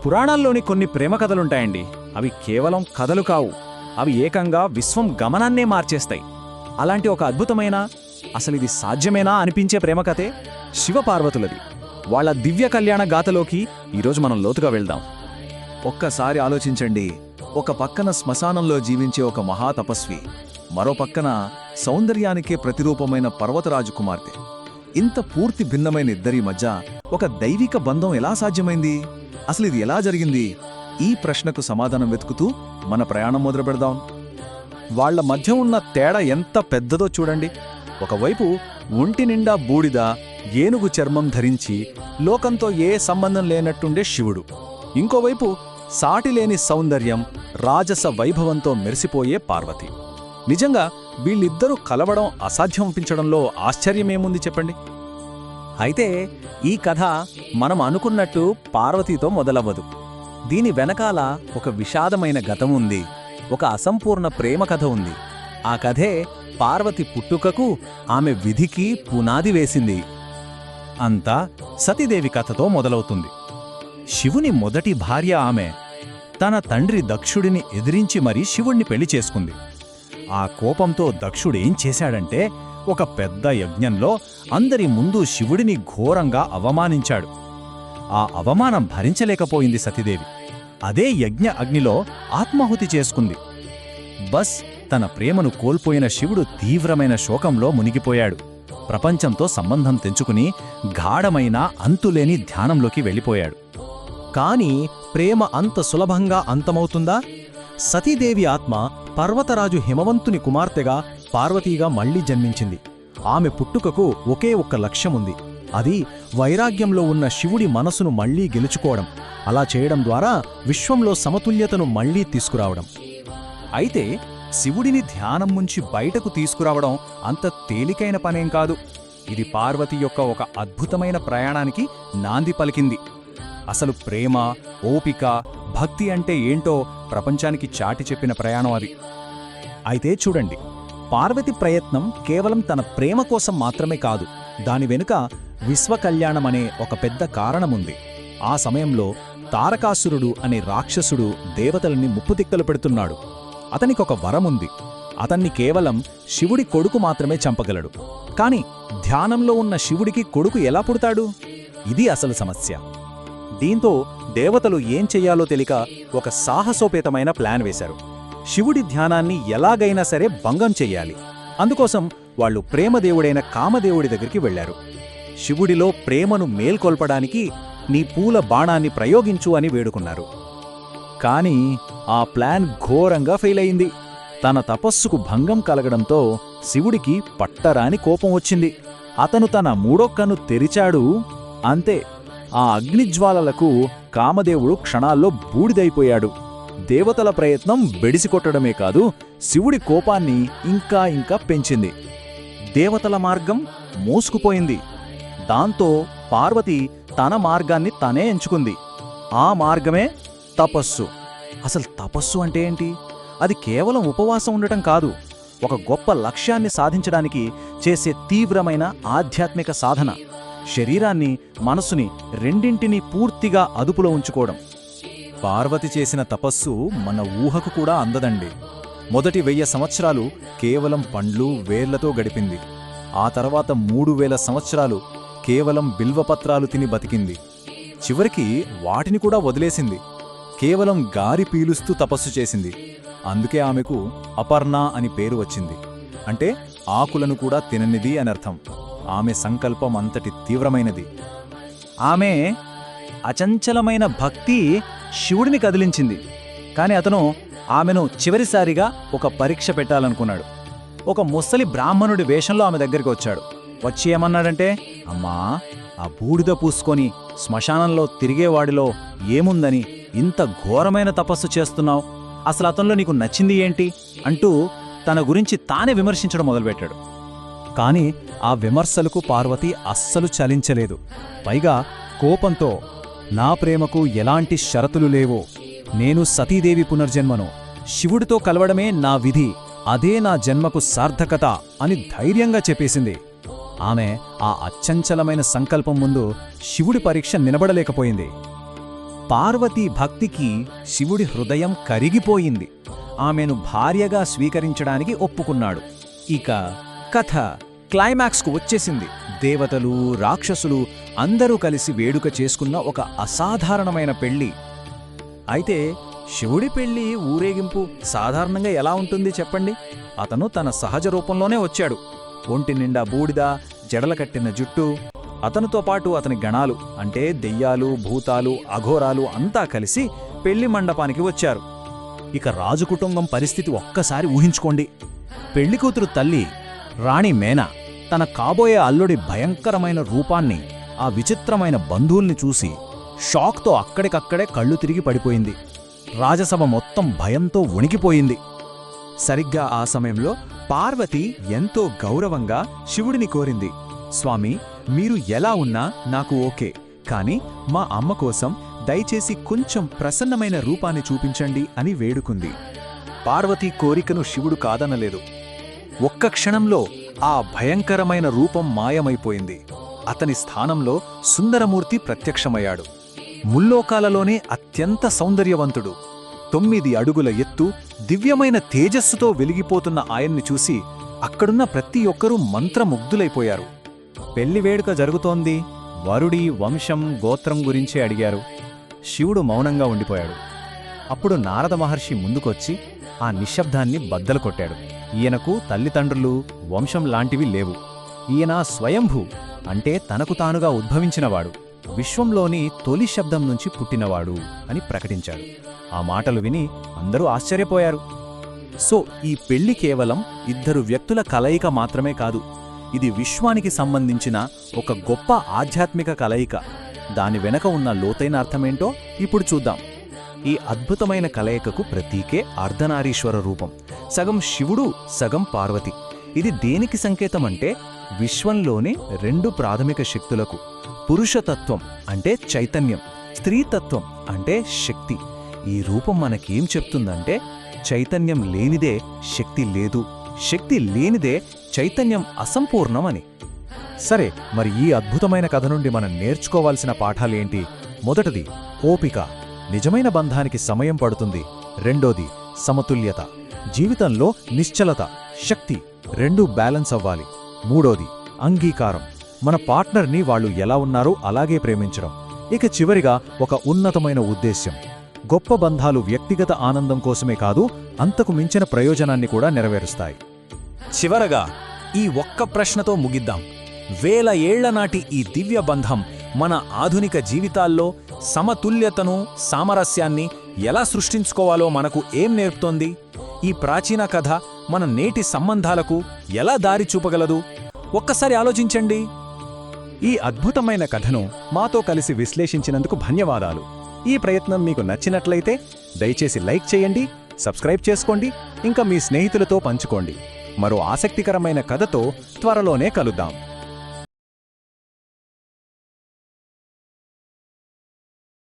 పురాణాల్లోని కొన్ని ప్రేమ కథలుంటాయండి. అవి కేవలం కథలు కావు, అవి ఏకంగా విశ్వం గమనాన్నే మార్చేస్తాయి. అలాంటి ఒక అద్భుతమైన, అసలిది సాధ్యమేనా అనిపించే ప్రేమ కథే శివపార్వతులది. వాళ్ళ దివ్య కళ్యాణ గాథలోకి ఈరోజు మనం లోతుగా వెళ్దాం. ఒక్కసారి ఆలోచించండి. ఒక పక్కన శ్మశానంలో జీవించే ఒక మహాతపస్వి, మరో పక్కన సౌందర్యానికే ప్రతిరూపమైన పర్వతరాజు కుమార్తె. ఇంత పూర్తి భిన్నమైన ఇద్దరి మధ్య ఒక దైవిక బంధం ఎలా సాధ్యమైంది? అసలు ఇది ఎలా జరిగింది? ఈ ప్రశ్నకు సమాధానం వెతుకుతూ మన ప్రయాణం మొదలు పెడదాం. వాళ్ల మధ్య ఉన్న తేడా ఎంత పెద్దదో చూడండి. ఒకవైపు ఒంటి నిండా బూడిద, ఏనుగు చర్మం ధరించి లోకంతో ఏ సంబంధం లేనట్టుండే శివుడు. ఇంకోవైపు సాటిలేని సౌందర్యం, రాజస వైభవంతో మెరిసిపోయే పార్వతి. నిజంగా వీళ్ళిద్దరూ కలవడం అసాధ్యం అనిపించడంలో ఆశ్చర్యమేముంది చెప్పండి. అయితే ఈ కథ మనం అనుకున్నట్టు పార్వతీతో మొదలవ్వదు. దీని వెనకాల ఒక విషాదమైన గతం ఉంది, ఒక అసంపూర్ణ ప్రేమ కథ ఉంది. ఆ కథే పార్వతి పుట్టుకకు, ఆమె విధికి పునాది వేసింది. అంతా సతీదేవి కథతో మొదలవుతుంది. శివుని మొదటి భార్య ఆమె. తన తండ్రి దక్షుడిని ఎదిరించి మరీ శివుణ్ణి పెళ్లి చేసుకుంది. ఆ కోపంతో దక్షుడేం చేశాడంటే, ఒక పెద్ద యజ్ఞంలో అందరి ముందు శివుడిని ఘోరంగా అవమానించాడు. ఆ అవమానం భరించలేకపోయింది సతీదేవి. అదే యజ్ఞ అగ్నిలో ఆత్మాహుతి చేసుకుంది. బస్, తన ప్రేమను కోల్పోయిన శివుడు తీవ్రమైన శోకంలో మునిగిపోయాడు. ప్రపంచంతో సంబంధం తెంచుకుని గాఢమైన అంతులేని ధ్యానంలోకి వెళ్ళిపోయాడు. కాని ప్రేమ అంత సులభంగా అంతమవుతుందా? సతీదేవి ఆత్మ పర్వతరాజు హిమవంతుని కుమార్తెగా పార్వతీగా మళ్లీ జన్మించింది. ఆమె పుట్టుకకు ఒకే ఒక్క లక్ష్యముంది. అది వైరాగ్యంలో ఉన్న శివుడి మనసును మళ్లీ గెలుచుకోవడం. అలా చేయడం ద్వారా విశ్వంలో సమతుల్యతను మళ్లీ తీసుకురావడం. అయితే శివుడిని ధ్యానం నుంచి బయటకు తీసుకురావడం అంత తేలికైన పనేం కాదు. ఇది పార్వతి యొక్క ఒక అద్భుతమైన ప్రయాణానికి నాంది పలికింది. అసలు ప్రేమ, ఓపిక, భక్తి అంటే ఏంటో ప్రపంచానికి చాటి చెప్పిన ప్రయాణం అది. అయితే చూడండి, పార్వతి ప్రయత్నం కేవలం తన ప్రేమ కోసం మాత్రమే కాదు. దాని వెనుక విశ్వకళ్యాణమనే ఒక పెద్ద కారణముంది. ఆ సమయంలో తారకాసురుడు అనే రాక్షసుడు దేవతల్ని ముప్పుతిక్కలు పెడుతున్నాడు. అతనికొక వరముంది. అతన్ని కేవలం శివుడి కొడుకు మాత్రమే చంపగలడు. కాని ధ్యానంలో ఉన్న శివుడికి కొడుకు ఎలా పుడతాడు? ఇది అసలు సమస్య. దీంతో దేవతలు ఏం చెయ్యాలో తెలియక ఒక సాహసోపేతమైన ప్లాన్ వేశారు. శివుడి ధ్యానాన్ని ఎలాగైనా సరే భంగం చెయ్యాలి. అందుకోసం వాళ్లు ప్రేమదేవుడైన కామదేవుడి దగ్గరికి వెళ్లారు. శివుడిలో ప్రేమను మేల్కొల్పడానికి నీ పూల బాణాన్ని ప్రయోగించు అని వేడుకున్నారు. కాని ఆ ప్లాన్ ఘోరంగా ఫెయిల్ అయింది. తన తపస్సుకు భంగం కలగడంతో శివుడికి పట్టరాని కోపం వచ్చింది. అతను తన మూడో కన్ను తెరిచాడు. అంతే, ఆ అగ్నిజ్వాలలకు కామదేవుడు క్షణాల్లో బూడిదైపోయాడు. దేవతల ప్రయత్నం బెడిసికొట్టడమే కాదు, శివుడి కోపాన్ని ఇంకా ఇంకా పెంచింది. దేవతల మార్గం మూసుకుపోయింది. దాంతో పార్వతి తన మార్గాన్ని తనే ఎంచుకుంది. ఆ మార్గమే తపస్సు. అసలు తపస్సు అంటే ఏంటి? అది కేవలం ఉపవాసం ఉండటం కాదు, ఒక గొప్ప లక్ష్యాన్ని సాధించడానికి చేసే తీవ్రమైన ఆధ్యాత్మిక సాధన. శరీరాన్ని, మనసుని రెండింటినీ పూర్తిగా అదుపులో ఉంచుకోవడం. పార్వతి చేసిన తపస్సు మన ఊహకు కూడా అందదండి. మొదటి 1000 సంవత్సరాలు కేవలం పండ్లు, వేర్లతో గడిపింది. ఆ తర్వాత 3000 సంవత్సరాలు కేవలం బిల్వపత్రాలు తిని బతికింది. చివరికి వాటిని కూడా వదిలేసింది. కేవలం గారి పీలుస్తూ తపస్సు చేసింది. అందుకే ఆమెకు అపర్ణ అని పేరు వచ్చింది. అంటే ఆకులను కూడా తిననిది అనర్థం. ఆమె సంకల్పం అంతటి తీవ్రమైనది. ఆమె అచంచలమైన భక్తి శివుడిని కదిలించింది. కాని అతను ఆమెను చివరిసారిగా ఒక పరీక్ష పెట్టాలనుకున్నాడు. ఒక ముసలి బ్రాహ్మణుడి వేషంలో ఆమె దగ్గరికి వచ్చాడు. వచ్చి ఏమన్నాడంటే, అమ్మా, ఆ బూడిద పూసుకొని శ్మశానంలో తిరిగేవాడిలో ఏముందని ఇంత ఘోరమైన తపస్సు చేస్తున్నావు? అసలు అతనిలో నీకు నచ్చింది ఏంటి? అంటూ తన గురించి తానే విమర్శించడం మొదలుపెట్టాడు. కాని ఆ విమర్శలకు పార్వతి అస్సలు చలించలేదు. పైగా కోపంతో, నా ప్రేమకు ఎలాంటి షరతులు లేవో, నేను సతీదేవి పునర్జన్మను, శివుడితో కలవడమే నా విధి, అదే నా జన్మకు సార్థకత అని ధైర్యంగా చెప్పేసింది. ఆమె ఆ అచంచలమైన సంకల్పం ముందు శివుడి పరీక్ష నిలబడలేకపోయింది. పార్వతీ భక్తికి శివుడి హృదయం కరిగిపోయింది. ఆమెను భార్యగా స్వీకరించడానికి ఒప్పుకున్నాడు. ఇక కథ క్లైమాక్స్కు వచ్చేసింది. దేవతలు, రాక్షసులు అందరూ కలిసి వేడుక చేసుకున్న ఒక అసాధారణమైన పెళ్లి. అయితే శివుడి పెళ్లి ఊరేగింపు సాధారణంగా ఎలా ఉంటుంది చెప్పండి? అతను తన సహజ రూపంలోనే వచ్చాడు. ఒంటి నిండా బూడిద, జడల కట్టిన జుట్టు. అతనితో పాటు అతని గణాలు అంటే దెయ్యాలు, భూతాలు, అఘోరాలు అంతా కలిసి పెళ్లి మండపానికి వచ్చారు. ఇక రాజు కుటుంబం పరిస్థితి ఒక్కసారి ఊహించుకోండి. పెళ్లికూతురు తల్లి రాణి మేనా తన కాబోయే అల్లుడి భయంకరమైన రూపాన్ని, ఆ విచిత్రమైన బంధువుల్ని చూసి షాక్తో అక్కడికక్కడే కళ్ళు తిరిగి పడిపోయింది. రాజసభ మొత్తం భయంతో వణికిపోయింది. సరిగ్గా ఆ సమయంలో పార్వతి ఎంతో గౌరవంగా శివుడిని కోరింది. స్వామి, మీరు ఎలా ఉన్నా నాకు ఓకే, కాని మా అమ్మ కోసం దయచేసి కొంచెం ప్రసన్నమైన రూపాన్ని చూపించండి అని వేడుకుంది. పార్వతీ కోరికను శివుడు కాదనలేదు. ఒక్క క్షణంలో ఆ భయంకరమైన రూపం మాయమైపోయింది. అతని స్థానంలో సుందరమూర్తి ప్రత్యక్షమయ్యాడు. ముల్లోకాలలోనే అత్యంత సౌందర్యవంతుడు. 9 అడుగుల ఎత్తు, దివ్యమైన తేజస్సుతో వెలిగిపోతున్న ఆయన్ని చూసి అక్కడున్న ప్రతి ఒక్కరూ మంత్రముగ్ధులైపోయారు. పెళ్లి వేడుక జరుగుతోంది. వరుడి వంశం, గోత్రం గురించే అడిగారు. శివుడు మౌనంగా ఉండిపోయాడు. అప్పుడు నారద మహర్షి ముందుకొచ్చి ఆ నిశ్శబ్దాన్ని బద్దలు కొట్టాడు. ఈయనకు తల్లిదండ్రులు, వంశం లాంటివి లేవు. ఈయన స్వయంభూ అంటే తనకు తానుగా ఉద్భవించినవాడు, విశ్వంలోని తొలి శబ్దం నుంచి పుట్టినవాడు అని ప్రకటించాడు. ఆ మాటలు విని అందరూ ఆశ్చర్యపోయారు. సో ఈ పెళ్లి కేవలం 2 వ్యక్తుల కలయిక మాత్రమే కాదు, ఇది విశ్వానికి సంబంధించిన ఒక గొప్ప ఆధ్యాత్మిక కలయిక. దాని వెనక ఉన్న లోతైన అర్థమేంటో ఇప్పుడు చూద్దాం. ఈ అద్భుతమైన కలయికకు ప్రతీకే అర్ధనారీశ్వర రూపం. సగం శివుడు, సగం పార్వతి. ఇది దేనికి సంకేతమంటే విశ్వంలోని 2 ప్రాథమిక శక్తులకు. పురుషతత్వం అంటే చైతన్యం, స్త్రీతత్వం అంటే శక్తి. ఈ రూపం మనకేం చెప్తుందంటే చైతన్యం లేనిదే శక్తి లేదు, శక్తి లేనిదే చైతన్యం అసంపూర్ణమని. సరే, మరి ఈ అద్భుతమైన కథ నుండి మనం నేర్చుకోవాల్సిన పాఠాలేంటి? మొదటిది ఓపిక, నిజమైన బంధానికి సమయం పడుతుంది. రెండోది సమతుల్యత, జీవితంలో నిశ్చలత, శక్తి రెండూ బ్యాలెన్స్ అవ్వాలి. మూడోది అంగీకారం, మన పార్ట్నర్ని వాళ్ళు ఎలా ఉన్నారో అలాగే ప్రేమించడం. ఇక చివరిగా ఒక ఉన్నతమైన ఉద్దేశ్యం. గొప్ప బంధాలు వ్యక్తిగత ఆనందం కోసమే కాదు, అంతకు మించిన ప్రయోజనాన్ని కూడా నెరవేరుస్తాయి. చివరగా ఈ ఒక్క ప్రశ్నతో ముగిద్దాం. 1000 ఏళ్ల నాటి ఈ దివ్య బంధం మన ఆధునిక జీవితాల్లో సమతుల్యతను, సామరస్యాన్ని ఎలా సృష్టించుకోవాలో మనకు ఏం నేర్పుతోంది? ఈ ప్రాచీన కథ మన నేటి సంబంధాలకు ఎలా దారి చూపగలదు? ఒక్కసారి ఆలోచించండి. ఈ అద్భుతమైన కథను మాతో కలిసి విశ్లేషించినందుకు ధన్యవాదాలు. ఈ ప్రయత్నం మీకు నచ్చినట్లయితే దయచేసి లైక్ చేయండి, సబ్స్క్రైబ్ చేసుకోండి, ఇంకా మీ స్నేహితులతో పంచుకోండి. మరో ఆసక్తికరమైన కథతో త్వరలోనే కలుద్దాం.